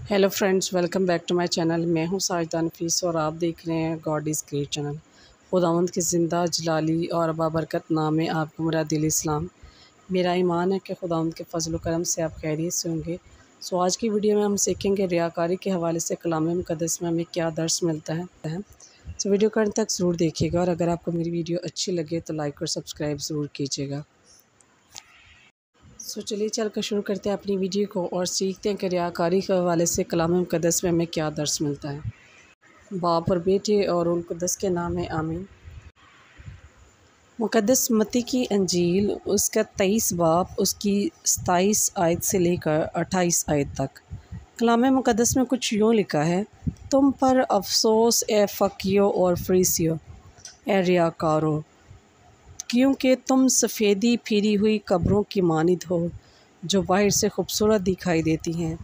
Hello friends, welcome back to my channel. मैं हूं साजिदा नफीस और आप देख रहे हैं गॉड इज़ ग्रेट चैनल। खुदावंद के ज़िंदा जलाली और बाबरकत नाम में आपको मेरा दिल इस्लाम। मेरा ईमान है कि खुदावंद के फजल करम से आप खैरियत से होंगे। सो आज की वीडियो में हम सीखेंगे रियाकारी के हवाले से कलाम मुक़द्दस में हमें क्या दर्स मिलता है। सो वीडियो करने तक ज़रूर देखिएगा और अगर आपको मेरी वीडियो अच्छी लगे तो लाइक और सब्सक्राइब ज़रूर कीजिएगा। सो चलिए चलकर शुरू करते हैं अपनी वीडियो को और सीखते हैं कि रियाकारी के हवाले से कलाम मुक़द्दस में हमें क्या दर्स मिलता है। बाप और बेटे और रूह कुद्दस के नाम है, आमीन। मुक़द्दस मत्ती की अंजील उसका 23 बाब उसकी 27 आयत से लेकर 28 आयत तक। कलाम मुक़द्दस में कुछ यूँ लिखा है, तुम पर अफसोस ए फ़कीयों और फरीसियों, ए रियाकारों, क्योंकि तुम सफ़ेदी फिरी हुई कब्रों की मानिद हो, जो बाहर से खूबसूरत दिखाई देती हैं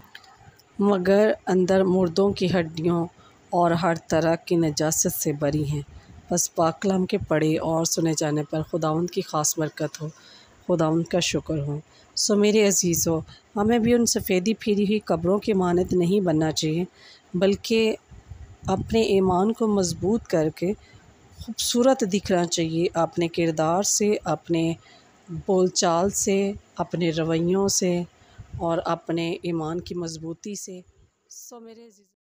मगर अंदर मुर्दों की हड्डियों और हर तरह की नजासत से बरी हैं। बस पाक कलाम के पढ़े और सुने जाने पर खुदावंद की ख़ास बरकत हो, खुदावंद का शुक्र हो। सो मेरे अज़ीज़ों, हमें भी उन सफ़ेदी फिरी हुई कब्रों की मानद नहीं बनना चाहिए, बल्कि अपने ईमान को मज़बूत करके खूबसूरत दिखना चाहिए अपने किरदार से, अपने बोलचाल से, अपने रवैयों से और अपने ईमान की मज़बूती से। सो मेरे